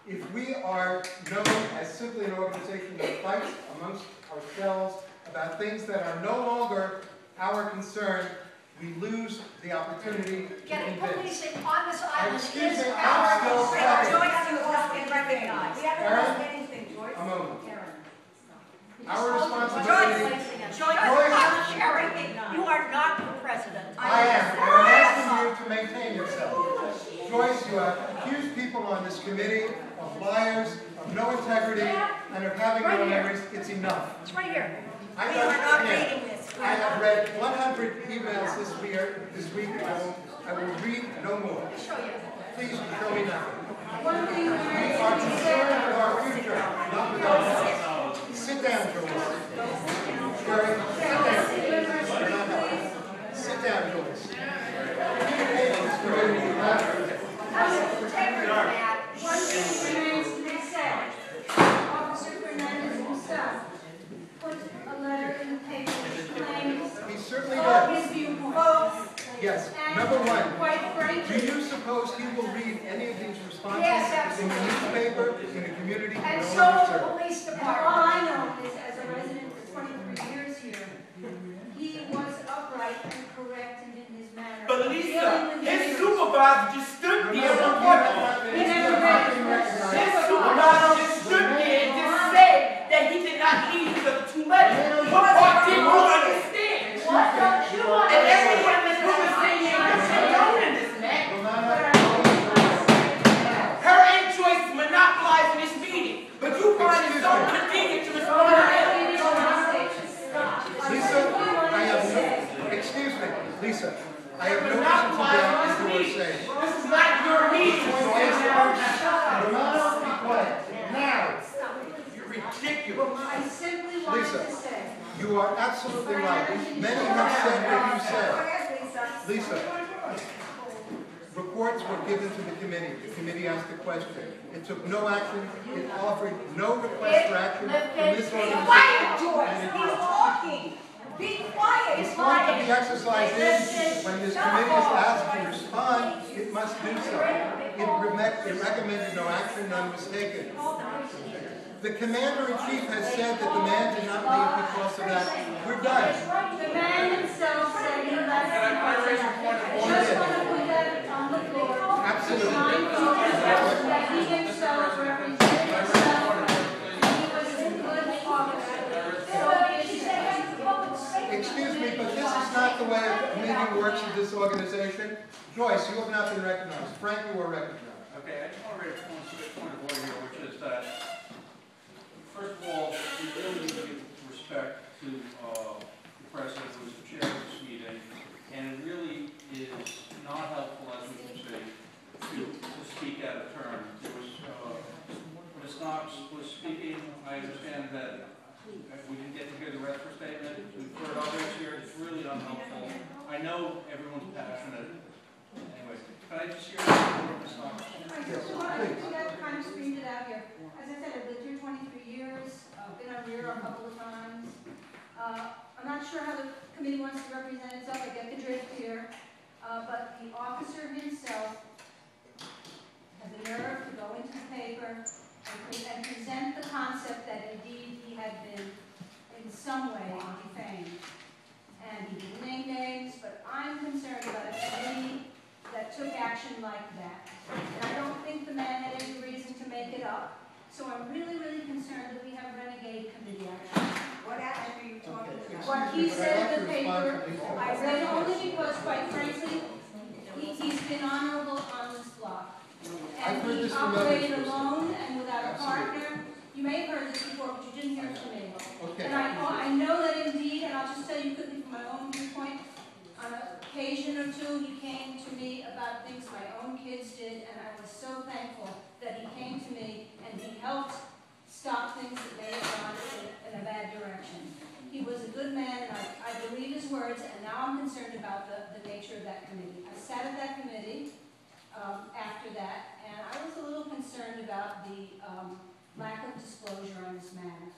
if we are known as simply an organization that fights amongst ourselves about things that are no longer our concern, we lose the opportunity to Getting convince. policing on this island Excuse is me, our I'm still talking. Joyce, you have been recognized. We haven't Aaron? lost anything, Joyce. A moment. Karen. Our responsibility. Joyce, Joyce. Sherry, you are not the president. I am, and I'm asking you to maintain yourself. Joyce, you have accused people on this committee of liars, of no integrity, and of having no memories. It's enough. It's right here. I We are not reading this. I have read 100 emails this week. I will read no more. I'll show you. Please show me now. One thing We are concerned with our future, not with our past. Sit down, Joyce. Sherry, sit down. Sit down, Joyce. Communications is very One thing remains to be said. Officer Fernandez himself put a letter in the paper which claims He certainly all did. his viewpoints. Yes. And Number one, quite do frankly, you suppose he will read any of these responses Yes, in the newspaper, in the community? And no so longer will serve? the police all department. I know is, as a resident for 23 years here, he was upright and correct and in his manner. But Dealing Lisa, with his leaders. supervisor just stood there and reported. He never read his first His supervisor just stood there and just said that he did not leave because of too much. What part did you understand? What don't you And everyone understand? in this room is saying you're condoning this, man. Romana, Her and Joyce monopolizing this meeting, but you find it so convenient to respond to them. Lisa, I have no, excuse me, Lisa, I have no reason to doubt what you are saying. This is not your meeting. Romana, be quiet. Now, You're ridiculous. I simply wanted Lisa. to say. you are absolutely right. Many have said what you said. Lisa, reports were given to the committee. The committee asked a question. It took no action. It offered no request for action from this organization. Quiet, Joyce. And it- He's talking. Be quiet. It's going to be exercised in when this committee is asked to respond, it must do so. It recommended no action, none was taken. The commander-in-chief has said that the man did not leave because of that. We're done. The man himself said he left because of that. I just want to put that on the floor. Absolutely. That he himself represented himself. He was a good officer. So he said. Excuse me, but this is not the way a meeting works in this organization. Joyce, you have not been recognized. Frank, you were recognized. Okay, I just want to raise a point of order here, which is that, first of all, we really need to give respect to the president who is the chair of this meeting, and it really is not helpful, as we can see, to speak out of turn. There was, Ms. Knox was speaking. I understand that we didn't get to hear the rest of her statement. We've heard others here. It's really unhelpful. I know everyone's passionate. Anyways, can I just hear Ms. Knox? I just wanted to kind of screamed it out here. As I said, I've lived here 23 years, been on RIRA a couple of times. I'm not sure how the committee wants to represent itself. I get the drift here. But the officer himself had the nerve to go into the paper and present the concept that indeed he had been in some way defamed. And he didn't name names, but I'm concerned about a committee that took action like that. And I don't think the man had any reason to make it up. So I'm really, really concerned that we have renegade committee action. What action are you talking about? What he said in the paper, I read only because, quite frankly, he's been honorable on this block. I've heard And he this from operated others. alone and without a partner. You may have heard this before, but you didn't hear it from me. Okay. And I know that indeed, and I'll just tell you quickly from my own viewpoint, on an occasion or two, he came to me about things my own kids did, and I was so thankful that he came to me and he helped stop things that may have gone in a bad direction. He was a good man, and I believe his words, and now I'm concerned about the nature of that committee. I sat at that committee after that, and I was a little concerned about the lack of disclosure on this matter.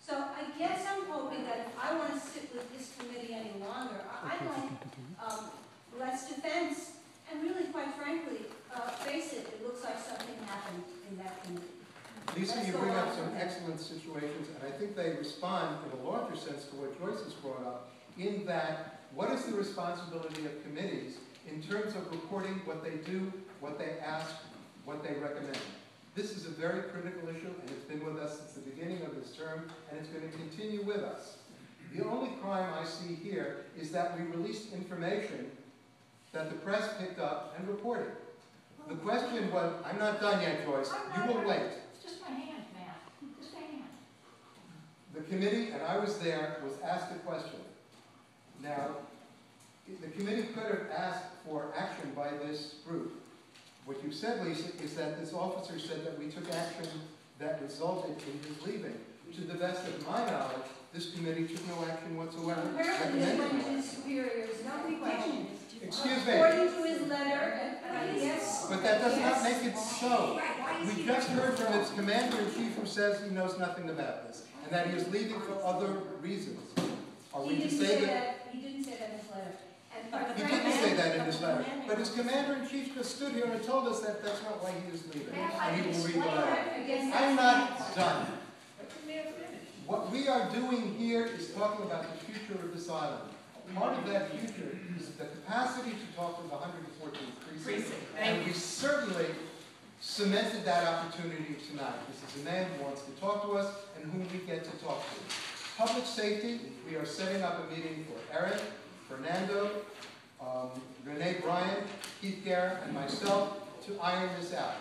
So I guess I'm hoping that if I want to sit with this committee any longer, I'd like less defense, and really, quite frankly, face it, it looks like something happened in that committee. Lisa, you bring up some excellent situations, and I think they respond in a larger sense to what Joyce has brought up, in that what is the responsibility of committees in terms of reporting what they do, what they ask, what they recommend. This is a very critical issue, and it's been with us since the beginning of this term, and it's going to continue with us. The only crime I see here is that we released information that the press picked up and reported. The question was, I'm not done yet, Joyce, you will wait. It's just my hand, man. Just my hand. The committee, and I was there, was asked a question. Now, the committee could have asked for action by this group. What you said, Lisa, is that this officer said that we took action that resulted in his leaving. To the best of my knowledge, this committee took no action whatsoever. Apparently, he went to his superiors, nobody questioned. Excuse me, According to his letter, and yes. but that does not make it so. We just heard from its commander-in-chief who says he knows nothing about this, and that he is leaving for other reasons. Are we He to didn't say say that? that, he didn't say that in his letter. And He didn't say that in his letter, but his commander-in-chief just stood here and told us that that's not why he is leaving, and he will read the letter. I'm not done. What we are doing here is talking about the future of this island. Part of that future is the capacity to talk to the 114th precinct. And we certainly cemented that opportunity tonight. This is a man who wants to talk to us and whom we get to talk to. Public safety, we are setting up a meeting for Eric, Fernando, Renee Bryant, Keith Garrett, and myself to iron this out.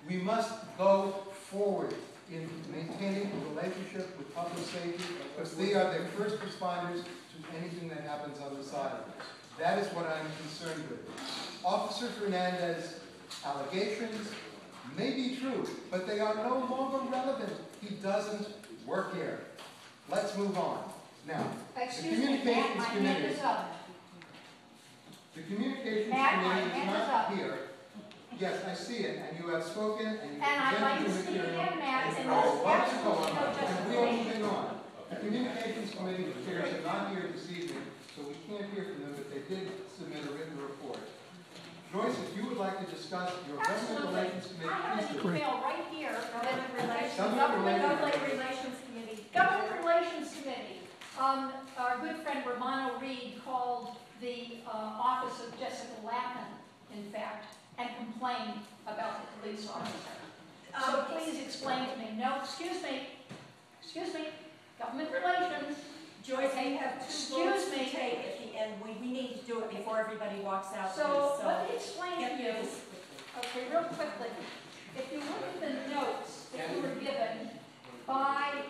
We must go forward in maintaining a relationship with public safety, because they are the first responders to anything that happens on this island. That is what I'm concerned with. Officer Fernandez's allegations may be true, but they are no longer relevant. He doesn't work here. Let's move on. Now, the Excuse me, Matt, Communications my hand Committee, is up. the Communications Matt, my Committee is hand is not up. here. Yes, I see it, and you have spoken, and you And I'd like to presented see your again, material. Matt, and Oh, there's why don't you go absolutely on? no And we are justification. moving on. The Communications Committee chairs are not here this evening, so we can't hear from them, but they did submit a written report. Joyce, if you would like to discuss your Government Absolutely. Relations Committee, I have please an do. email right here. Government Relations. Government Relations Committee. Government Relations Committee. Our good friend Romano Reed called the office of Jessica Lappin, in fact, and complained about the police officer. So please explain to me. No, excuse me, Government Relations. Joyce, we have two Excuse votes to me. take at the end. We need to do it before everybody walks out. So please. let me explain Get to through you. this quickly. Okay, real quickly. If you look at the notes that you were given by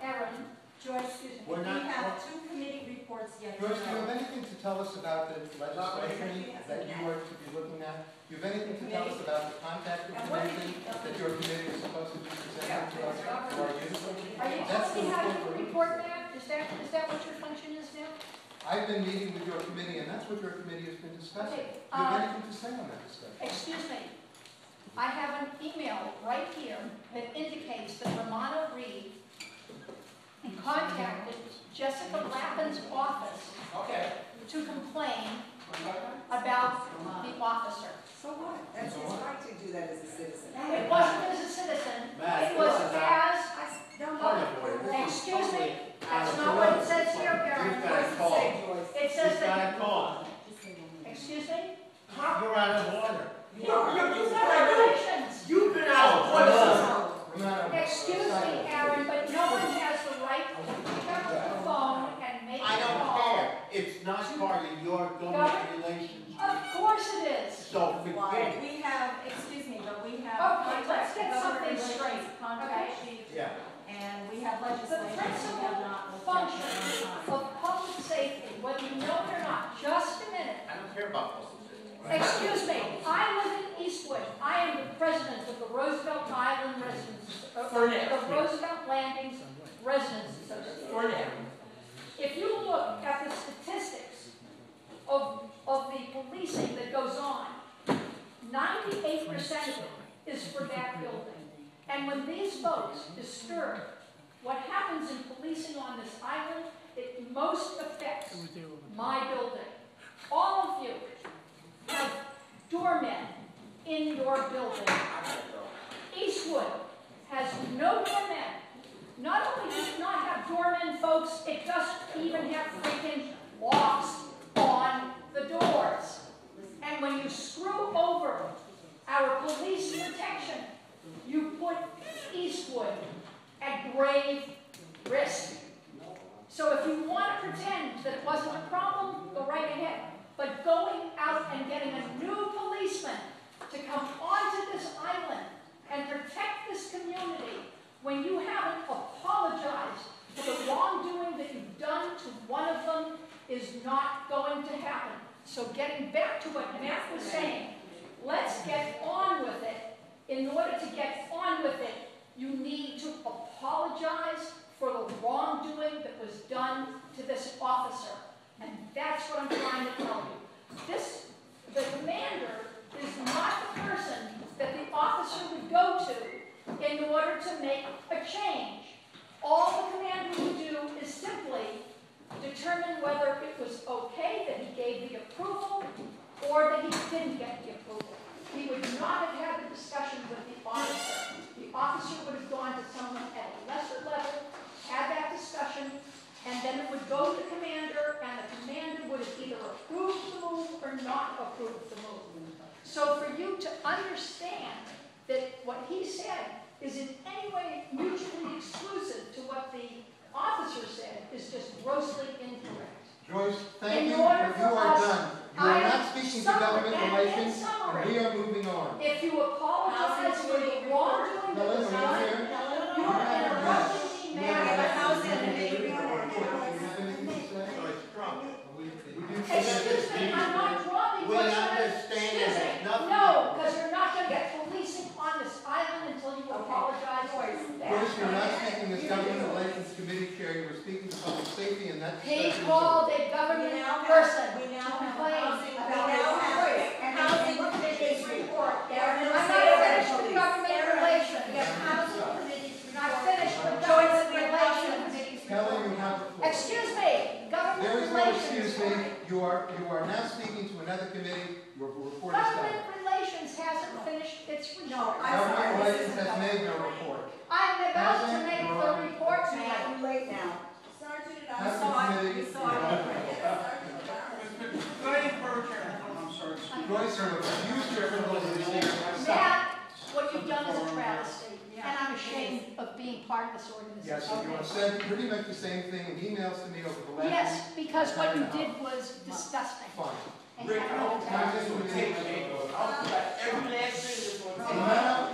Erin, Joyce, excuse me. we have two committee reports yet. Joyce, do you have to anything to tell us about the legislation that you are to be looking at? Do you have anything to tell us about the contact information that your committee is supposed to be presenting to us, to our youth? Are you That's telling me the how report to we're report that? Is that what your function is now? I've been meeting with your committee, and that's what your committee has been discussing. Okay, Do you have anything to say on that discussion? Excuse me. I have an email right here that indicates that Romano Reed contacted Jessica Lappin's office to complain about the officer. So what? That's his right to do that as a citizen. It wasn't as a citizen, it was as, excuse me, that's not what it says here, Karen. It says that, excuse me? You're out of order. Regulations. You've been out of order. Excuse me, Aaron, but no one has the right to pick up the phone and make a I don't call. care. It's not part of your government relations. Of course it is. So forget it. We have, excuse me, but we have. Okay, let's get contact something government straight, relations Contract sheet, Yeah. and we have The legislation we have principal not looked at function in a long time. of public safety, whether you know it or not, just a minute. I don't care about those. Excuse me, I live in Eastwood. I am the president of the Roosevelt Island Residents, For now. the Roosevelt Landings Residents Association. For now. If you look at the statistics of the policing that goes on, 98% of it is for that building. And when these folks disturb what happens in policing on this island, it most affects my building. All of you have doormen in your building. Eastwood has no doorman. Not only does it not have doormen, folks, it doesn't even have freaking locks on the doors. And when you screw over our police protection, you put Eastwood at grave risk. So if you want to pretend that it wasn't a problem, go right ahead. But going out and getting a new policeman to come onto this island and protect this community when you haven't apologized for the wrongdoing that you've done to one of them is not going to happen. So getting back to what Matt was saying, let's get on with it. In order to get on with it, you need to apologize for the wrongdoing that was done to this officer. And that's what I'm trying to tell you. The commander is not the person that the officer would go to in order to make a change. All the commander would do is simply determine whether it was okay that he gave the approval or that he didn't get the approval. He would not have had the discussion with the officer. The officer would have gone to someone at a lesser level, had that discussion, and then it would go to the commander, and the commander would have either approved the move or not approved the move. So for you to understand that what he said is in any way mutually exclusive to what the officer said is just grossly incorrect. Joyce, thank In you, order but you for are us- done. You are not speaking to government relations, and we are moving on. If you apologize for the wrongdoing that was done, you are interrupting me, ma'am. Excuse me, I'm not dropping We what's on it. understand Excuse that me. nothing- No, because you're not going to get policing on this island until you apologize for that. Joyce, you're not speaking as government relations committee chair, you were speaking to public safety, and that He discussion is called over. a government We now have- person we to now have complain housing- about we now his have- voice. and housing committee's report. I'm not finished with government relations. You're not finished with government relations. Kelly, you have the floor. Excuse me, government There is no relations. excuse me, you are now speaking to another committee, your report is done. Government relations hasn't finished its report. No, I'm Government sorry, this relations is has about- made no report. I'm about to Hasn't make your- the report, Too ma'am. late now. Sergeant, Has the saw it. committee- We saw it. Could I encourage her? I'm sorry. Joyce, you refuse your privilege to speak. Matt, what you've done is a travesty, and I'm ashamed of being part of this Yes, organization. you have said pretty much the same thing in emails to me over the last Yes, week. because what you did was disgusting. Fine. And Rick, I I know don't that. have this on tape, I'll put every last thing that's on tape. Now,